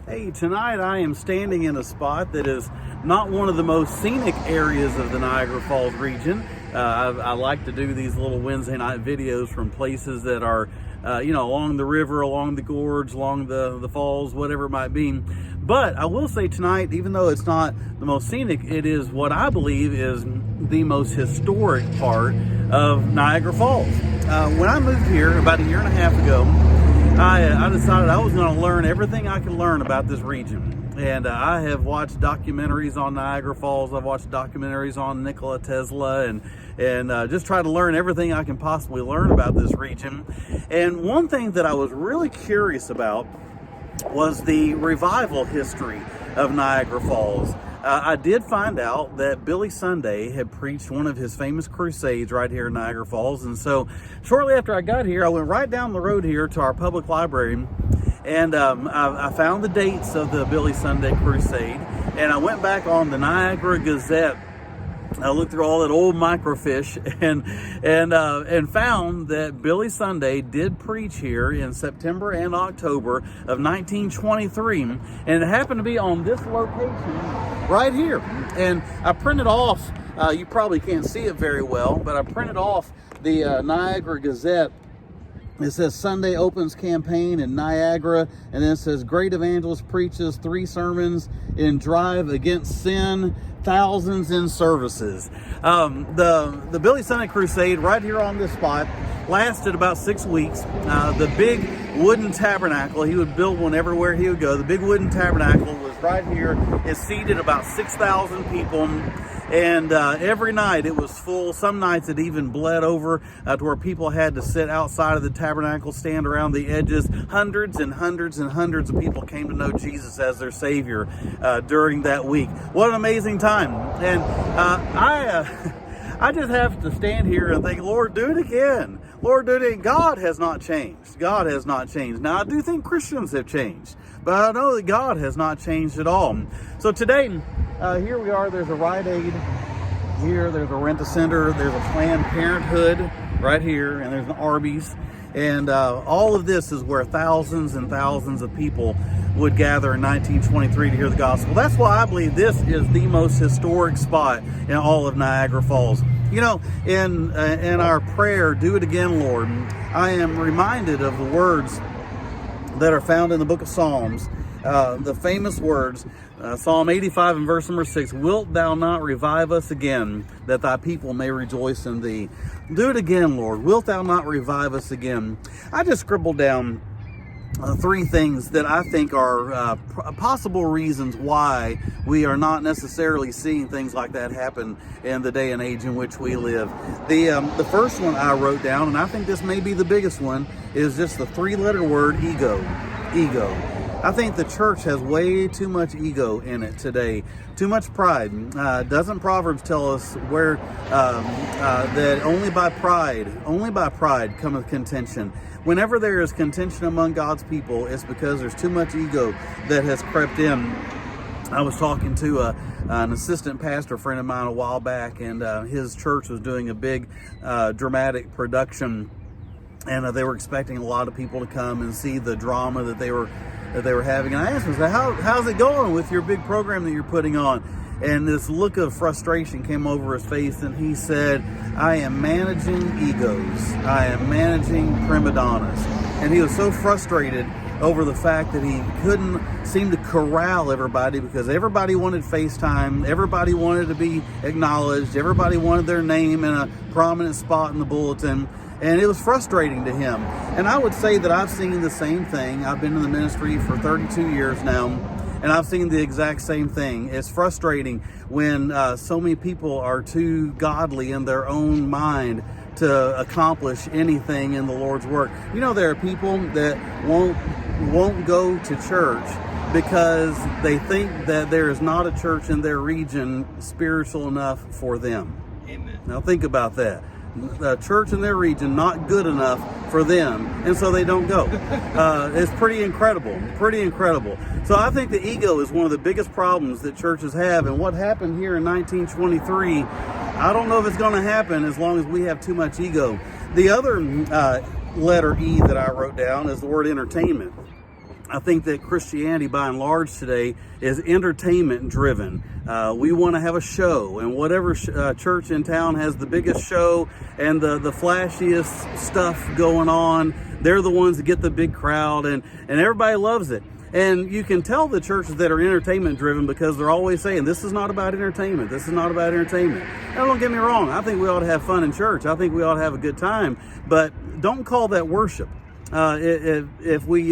Hey, tonight I am standing in a spot that is not one of the most scenic areas of the Niagara Falls region. I like to do these little Wednesday night videos from places that are, along the river, along the gorge, along the falls, whatever it might be. But I will say tonight, even though it's not the most scenic, it is what I believe is the most historic part of Niagara Falls. When I moved here about a year and a half ago, I decided I was going to learn everything I could learn about this region. And I have watched documentaries on Niagara Falls. I've watched documentaries on Nikola Tesla and just try to learn everything I can possibly learn about this region. And one thing that I was really curious about was the revival history of Niagara Falls. I did find out that Billy Sunday had preached one of his famous crusades right here in Niagara Falls. And so shortly after I got here, I went right down the road here to our public library, and I found the dates of the Billy Sunday crusade, and I went back on the Niagara Gazette. I looked through all that old microfiche and found that Billy Sunday did preach here in September and October of 1923, and it happened to be on this location right here. And I printed off, you probably can't see it very well, but I printed off the Niagara Gazette. It says Sunday opens campaign in Niagara, and then it says great evangelist preaches 3 sermons in drive against sin, thousands in services. The Billy Sunday crusade right here on this spot lasted about 6 weeks. The big wooden tabernacle, he would build one everywhere he would go. The big wooden tabernacle was right here. It seated about 6,000 people. And every night it was full. Some nights it even bled over to where people had to sit outside of the tabernacle, stand around the edges. Hundreds and hundreds and hundreds of people came to know Jesus as their Savior during that week. What an amazing time. And I just have to stand here and think, Lord, do it again. Lord, do it again. God has not changed. God has not changed. Now, I do think Christians have changed, but I know that God has not changed at all. So today, here we are. There's a Rite Aid here. There's a Rent-A-Center. There's a Planned Parenthood right here, and there's an Arby's. And all of this is where thousands and thousands of people would gather in 1923 to hear the gospel. That's why I believe this is the most historic spot in all of Niagara Falls. You know, in our prayer, do it again, Lord, I am reminded of the words that are found in the book of Psalms. The famous words, Psalm 85 and verse number 6, wilt thou not revive us again, that thy people may rejoice in thee? Do it again, Lord. Wilt thou not revive us again? I just scribbled down 3 things that I think are possible reasons why we are not necessarily seeing things like that happen in the day and age in which we live. The first one I wrote down, and I think this may be the biggest one, is just the 3-letter word ego. Ego. I think the church has way too much ego in it today, too much pride. Doesn't Proverbs tell us where that only by pride cometh contention? Whenever there is contention among God's people, it's because there's too much ego that has crept in. I was talking to an assistant pastor friend of mine a while back, and his church was doing a big dramatic production, and they were expecting a lot of people to come and see the drama that they were having. And I asked him, how's it going with your big program that you're putting on? And this look of frustration came over his face, and he said, I am managing egos. I am managing prima donnas. And he was so frustrated over the fact that he couldn't seem to corral everybody, because everybody wanted FaceTime, everybody wanted to be acknowledged, everybody wanted their name in a prominent spot in the bulletin. And it was frustrating to him. And I would say that I've seen the same thing. I've been in the ministry for 32 years now, and I've seen the exact same thing. It's frustrating when so many people are too godly in their own mind to accomplish anything in the Lord's work. You know, there are people that won't go to church because they think that there is not a church in their region spiritual enough for them. Amen. Now think about that. The church in their region not good enough for them, and so they don't go. It's pretty incredible. So I think the ego is one of the biggest problems that churches have, and what happened here in 1923, I don't know if it's going to happen as long as we have too much ego. The other letter E that I wrote down is the word entertainment. I think that Christianity, by and large, today is entertainment driven. We want to have a show, and whatever church in town has the biggest show and the flashiest stuff going on, they're the ones that get the big crowd, and everybody loves it. And you can tell the churches that are entertainment driven because they're always saying, this is not about entertainment. This is not about entertainment. Now, don't get me wrong. I think we ought to have fun in church. I think we ought to have a good time, but don't call that worship. If we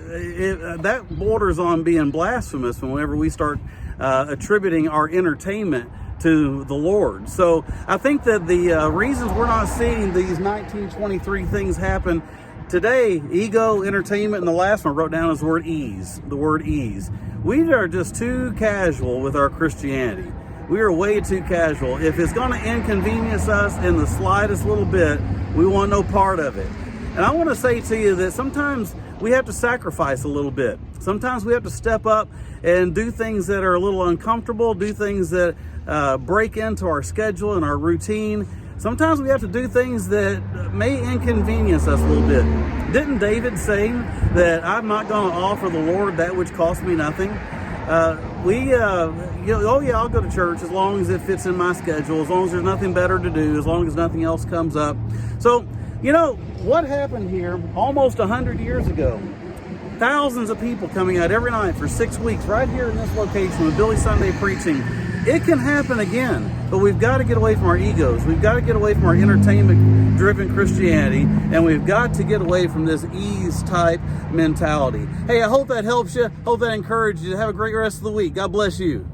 that borders on being blasphemous whenever we start attributing our entertainment to the Lord. So I think that the reasons we're not seeing these 1923 things happen today, ego, entertainment, and the last one I wrote down is the word ease. The word ease. We are just too casual with our Christianity. We are way too casual. If it's going to inconvenience us in the slightest little bit, we want no part of it. And I want to say to you that sometimes we have to sacrifice a little bit. Sometimes we have to step up and do things that are a little uncomfortable, do things that break into our schedule and our routine. Sometimes we have to do things that may inconvenience us a little bit. Didn't David say that I'm not going to offer the Lord that which costs me nothing? Oh yeah, I'll go to church as long as it fits in my schedule, as long as there's nothing better to do, as long as nothing else comes up. So, you know, what happened here almost 100 years ago? Thousands of people coming out every night for 6 weeks right here in this location with Billy Sunday preaching. It can happen again, but we've got to get away from our egos. We've got to get away from our entertainment-driven Christianity, and we've got to get away from this ease-type mentality. Hey, I hope that helps you. Hope that encourages you. Have a great rest of the week. God bless you.